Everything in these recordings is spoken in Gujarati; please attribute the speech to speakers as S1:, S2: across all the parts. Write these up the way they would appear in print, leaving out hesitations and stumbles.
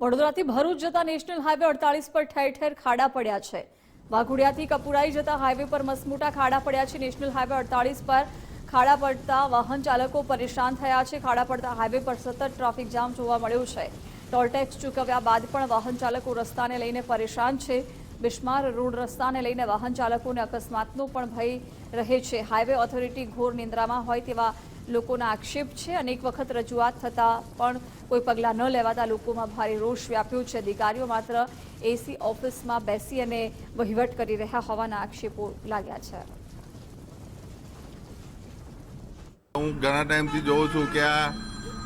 S1: વડોદરાથી ભરૂચ જતા નેશનલ હાઈવે 48 પર ઠેર ઠેર ખાડા પડ્યા છે। વાઘોડિયાથી કપુરાઈ જતા હાઈવે પર મસમોટા ખાડા પડ્યા છે। નેશનલ હાઈવે 48 પર ખાડા પડતા વાહન ચાલકો પરેશાન થયા છે। ખાડા પડતા હાઈવે પર સતત ટ્રાફિક જામ જોવા મળ્યો છે। ટોલ ટેક્સ ચૂકવ્યા બાદ પણ વાહન ચાલકો રસ્તાને લઈને પરેશાન છે। બિસ્માર રોડ રસ્તાને લઈને વાહન ચાલકોને અકસ્માતનો પણ ભય રહે છે। હાઈવે ઓથોરિટી ઘોર નિંદ્રામાં હોય તેવા લોકોના આક્ષેપ છે। અનેક વખત રજૂઆત થતાં પણ કોઈ પગલાં ન લેવાતા લોકોમાં ભારે રોષ વ્યાપ્યો છે। અધિકારીઓ માત્ર એસી ઓફિસમાં બેસી અને વહીવટ કરી રહ્યા હોવાના આક્ષેપો લાગ્યા છે।
S2: હું ઘણા ટાઈમથી જોઉં છું કે આ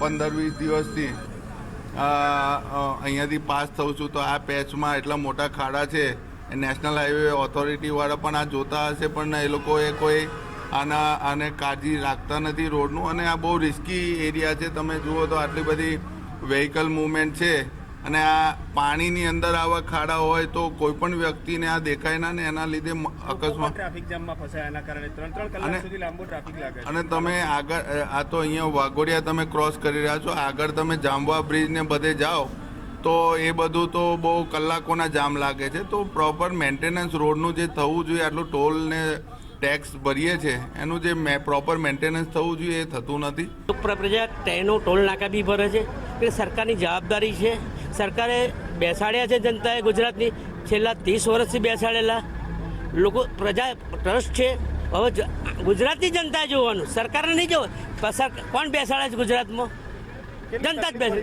S2: 15-20 દિવસથી અહીંયાથી પાસ થઉં છું તો આ પેચમાં એટલા મોટા ખાડા છે। નેશનલ હાઈવે ઓથોરિટીવાળા પણ આ જોતા હશે પણ એ લોકોએ કોઈ આને કાળજી રાખતા નથી રોડનું। અને આ બહુ રિસ્કી એરિયા છે। તમે જુઓ તો આટલી બધી વ્હીકલ મૂવમેન્ટ છે અને આ પાણીની અંદર આવા ખાડા હોય તો કોઈ પણ વ્યક્તિને આ દેખાય ના ને એના લીધે અકસ્માત
S3: ટ્રાફિક જામમાં ફસાય। એના કારણે 3 કલાક સુધી લાંબો ટ્રાફિક લાગે છે।
S2: અને તમે આગળ આ તો અહીંયા વાઘોડિયા તમે ક્રોસ કરી રહ્યા છો, આગળ તમે જામવા બ્રિજ ને બધે જાઓ તો એ બધું તો બહુ કલાકોના જામ લાગે છે। તો પ્રોપર મેન્ટેનન્સ રોડનું જે થવું જોઈએ, આટલું ટોલ ને ટેક્સ ભરીએ છે એનું જે પ્રોપર મેન્ટેનન્સ થવું જોઈએ એ થતું નથી।
S4: પ્રજા ટ્રેનો ટોલ નાકા બી ભરે છે એ સરકારની જવાબદારી છે। સરકારે બેસાડ્યા છે જનતાએ ગુજરાતની છેલ્લા 30 વર્ષથી બેસાડેલા લોકો પ્રજા ટ્રસ્ટ છે। હવે ગુજરાતની જનતા જોવાનું, સરકારને નહીં જોવાનું। કોણ બેસાડે છે ગુજરાતમાં? જનતા જ બેસે।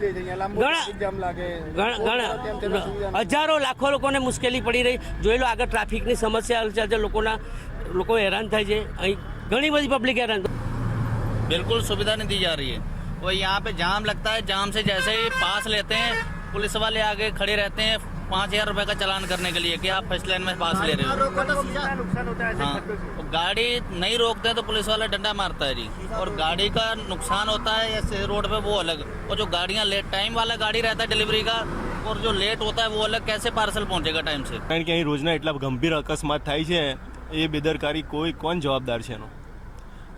S4: ઘણા હજારો લાખો લોકોને મુશ્કેલી પડી રહી। જોઈ લો આગળ ટ્રાફિકની સમસ્યા છે, લોકો હેરાન થાય છે। અહીં ઘણી બધી પબ્લિક હેરાન।
S5: बिल्कुल सुविधा नहीं दी जा रही है। वो यहाँ पे जाम लगता है, जाम से जैसे ही पास लेते हैं पुलिस वाले आगे खड़े रहते हैं 5000 रुपए का चालान करने के लिए कि आप फर्स्ट लाइन में पास ले रहे हो। हाँ, तो गाड़ी नहीं रोकते तो पुलिस वाला डंडा मारता है जी। और गाड़ी का नुकसान होता है ऐसे रोड पे वो अलग, और जो गाड़ियाँ लेट टाइम वाला गाड़ी रहता है डिलीवरी का और जो लेट होता है वो अलग। कैसे पार्सल पहुँचेगा टाइम से?
S3: કારણ કે અહીં રોજના એટલા ગંભીર અકસ્માત થાય છે, એ બેદરકારી કોણ જવાબદાર છે એનો?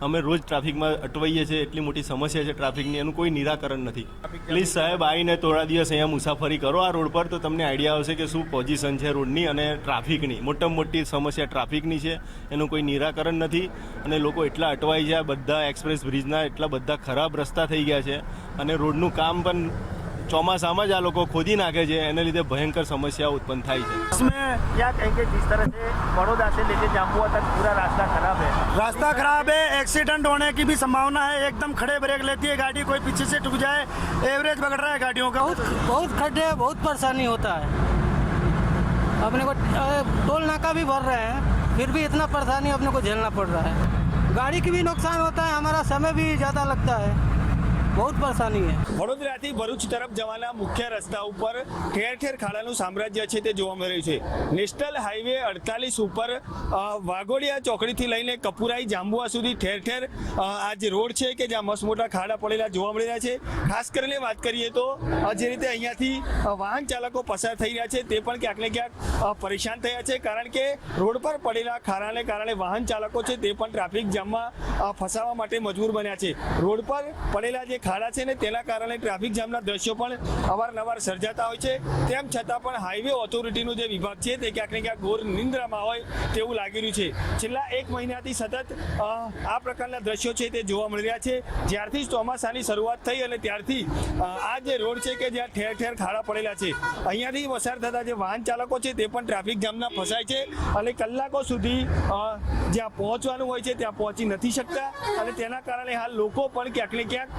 S3: અમે રોજ ટ્રાફિકમાં અટવાઈએ છીએ। એટલી મોટી સમસ્યા છે ટ્રાફિકની, એનું કોઈ નિરાકરણ નથી। પ્લીઝ સાહેબ આવીને થોડા દિવસ અહીંયા મુસાફરી કરો આ રોડ પર તો તમને આઈડિયા આવશે કે શું પોઝિશન છે રોડની અને ટ્રાફિકની। મોટામાં મોટી સમસ્યા ટ્રાફિકની છે, એનું કોઈ નિરાકરણ નથી। અને લોકો એટલા અટવાઈ છે, બધા એક્સપ્રેસ બ્રિજના એટલા બધા ખરાબ રસ્તા થઈ ગયા છે અને રોડનું કામ પણ ચોમાસામાં જ આ લોકો ખોદી નાખે છે, એને લીધે ભયંકર समस्या उत्पन्न થાય છે।
S6: इसमें क्या कहेंगे, जिस तरह से बड़ौदा से लेके जामुआ तक पूरा रास्ता खराब है। रास्ता खराब है, एक्सीडेंट होने की भी संभावना है। एकदम खड़े ब्रेक लेती है गाड़ी, कोई पीछे से टूट जाए, एवरेज बिगड़ रहा है गाड़ियों का।
S7: बहुत खड्डे, बहुत परेशानी होता है। अपने को टोल नाका भी भर रहे हैं, फिर भी इतना परेशानी अपने को झेलना पड़ रहा है। गाड़ी की भी नुकसान होता है, हमारा समय भी ज़्यादा लगता है, बहुत परेशानी है।
S6: વડોદરાથી ભરૂચ તરફ જવાના મુખ્ય રસ્તા ઉપર ઠેર ઠેર ખાડાનું સામ્રાજ્ય છે તે જોવા મળી રહ્યું છે। નેશનલ હાઈવે 48 ઉપર વાઘોડિયા ચોકડીથી લઈને કપુરાઈ જાંબુઆ સુધી ઠેર ઠેર આ જે રોડ છે કે જ્યાં મસ્ત મોટા ખાડા પડેલા જોવા મળી રહ્યા છે। ખાસ કરીને વાત કરીએ તો જે રીતે અહીંયાથી વાહન ચાલકો પસાર થઈ રહ્યા છે તે પણ ક્યાંક ને ક્યાંક પરેશાન થયા છે, કારણ કે રોડ પર પડેલા ખાડાને કારણે વાહન ચાલકો છે તે પણ ટ્રાફિક જામમાં ફસાવા માટે મજબૂર બન્યા છે। રોડ પર પડેલા જે ખાડા છે ને તેના કારણે ટ્રાફિક જામના દ્રશ્યો પણ અવારનવાર સર્જાતા હોય છે। તેમ છતાં પણ હાઈવે ઓથોરિટીનો જે વિભાગ છે તે ક્યાંક ને ક્યાંક ઘોર નિંદ્રામાં હોય તેવું લાગી રહ્યું છે। છેલ્લા 1 મહિનાથી સતત આ પ્રકારના દ્રશ્યો છે તે જોવા મળી રહ્યા છે। જ્યારથી ચોમાસાની શરૂઆત થઈ અને ત્યારથી આ જે રોડ છે કે જ્યાં ઠેર ઠેર ખાડા પડેલા છે, અહીંયાથી પસાર થતા જે વાહન ચાલકો છે તે પણ ટ્રાફિક જામના ફસાય છે અને કલાકો સુધી જ્યાં પહોંચવાનું હોય છે ત્યાં પહોંચી નથી શકતા। અને તેના કારણે હાલ લોકો પણ ક્યાંક ને ક્યાંક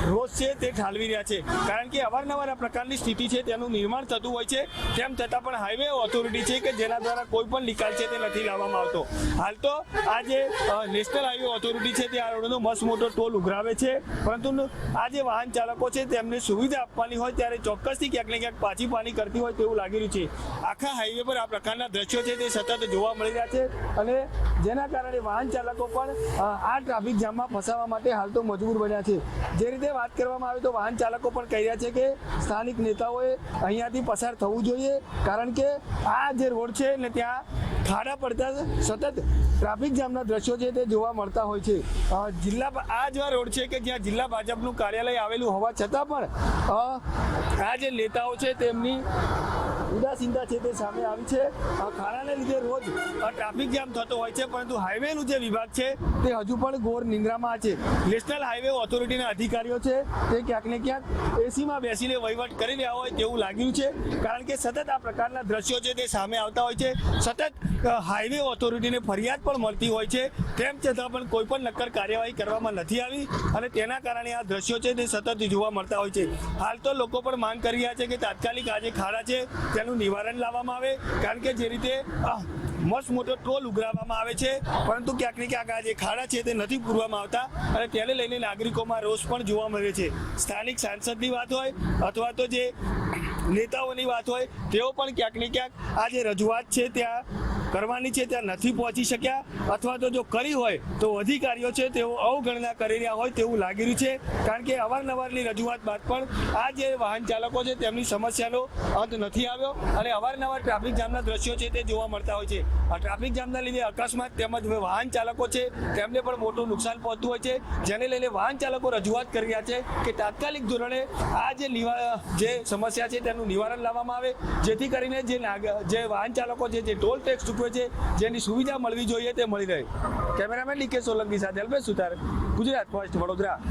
S6: રોજ છે તે ઠાલવી રહ્યા છે, કારણ કે અવારનવાર આ પ્રકારની સ્થિતિ છે તેનું નિર્માણ થતું હોય છે। તેમ છતાં પણ હાઈવે ઓથોરિટી છે કે જેના દ્વારા કોઈ પણ નિકાલ છે તે નથી લાવવામાં આવતો। હાલ તો આ જે નેશનલ હાઈવે ઓથોરિટી છે તે આ રોડનો મસ્ત મોટો ટોલ ઉઘરાવે છે, પરંતુ આ જે વાહન ચાલકો છે તેમને સુવિધા આપવાની હોય ત્યારે ચોક્કસથી ક્યાંક ને ક્યાંક પાછી પાની કરતી હોય તેવું લાગી રહ્યું છે। આખા હાઈવે પર આ પ્રકારના દ્રશ્યો છે તે સતત જોવા મળી રહ્યા છે અને જેના કારણે વાહન ચાલકો પણ આ ટ્રાફિક જામમાં ફસાવા માટે હાલ તો મજબૂર બન્યા છે। જે રીતે વાત કરવામાં આવે તો વાહન ચાલકો પણ કહી રહ્યા છે કે સ્થાનિક નેતાઓએ અહીંયાથી પસાર થવું જોઈએ, કારણ કે આ જે રોડ છે ને ત્યાં ખાડા પડતા સતત ટ્રાફિક જામના દ્રશ્યો છે તે જોવા મળતા હોય છે. આ જ રોડ છે કે જ્યાં જિલ્લા ભાજપનું કાર્યાલય આવેલું હોવા છતાં પણ આ જે નેતાઓ છે તેમની ઉદાસીનતા છે તે સામે આવી છે. ખાડાને લીધે રોજ ટ્રાફિક જામ થતો હોય છે, પરંતુ હાઈવેનું જે વિભાગ છે તે હજુ પણ ઘોર નિંદ્રામાં છે. નેશનલ હાઈવે ઓથોરિટીના અધિકારીઓ છે તે ક્યાંક ને ક્યાંક એસીમાં બેસીને વહીવટ કરી રહ્યા હોય તેવું લાગ્યું છે, કારણ કે સતત આ પ્રકારના દ્રશ્યો છે તે સામે આવતા હોય છે. સતત હાઈવે ઓથોરિટીને ફરિયાદ પણ મળતી હોય છે, તેમ છતાં પણ કોઈ પણ નક્કર કાર્યવાહી કરવામાં નથી આવી અને તેના કારણે આ દ્રશ્યો છે તે સતત જોવા મળતા હોય છે. હાલ તો લોકો પણ માંગ કરી રહ્યા છે કે તાત્કાલિક આ જે ખાડા છે તેનું નિવારણ લાવવામાં આવે, કારણ કે જે રીતે મસ્ત મોટો ટોલ ઉઘરાવવામાં આવે છે, પરંતુ ક્યાંક ને ક્યાંક આ જે ખાડા છે તે નથી પૂરવામાં આવતા અને તેને લઈને નાગરિકોમાં રોષ પણ જોવા મળે છે. સ્થાનિક સાંસદની વાત હોય અથવા તો જે નેતાઓની વાત હોય, તેઓ પણ ક્યાંક ને ક્યાંક આ જે રજૂઆત છે ત્યાં કરવાની છે ત્યાં નથી પહોંચી શક્યા, અથવા તો જો કરી હોય તો અધિકારીઓ છે તેઓ અવગણના કરી રહ્યા હોય તેવું લાગી રહ્યું છે, કારણ કે અવારનવારની રજૂઆત બાદ પણ આ જે વાહન ચાલકો છે તેમની સમસ્યાનો અંત નથી આવ્યો અને અવારનવાર ટ્રાફિક જામના દ્રશ્યો છે તે જોવા મળતા હોય છે. આ ટ્રાફિક જામના લીધે અકસ્માત તેમજ વાહન ચાલકો છે તેમને પણ મોટું નુકસાન પહોંચતું હોય છે, જેને લઈને વાહન ચાલકો રજૂઆત કરી રહ્યા છે કે તાત્કાલિક ધોરણે આ જે સમસ્યા છે તેનું નિવારણ લાવવામાં આવે, જેથી કરીને જે વાહન ચાલકો છે જે ટોલ ટેક્સ ચૂકવે છે જેની સુવિધા મળવી જોઈએ તે મળી રહે. કેમેરામેન ડીકે સોલંકી સાથે અલ્પેશ સુતાર, ગુજરાત ફર્સ્ટ, વડોદરા.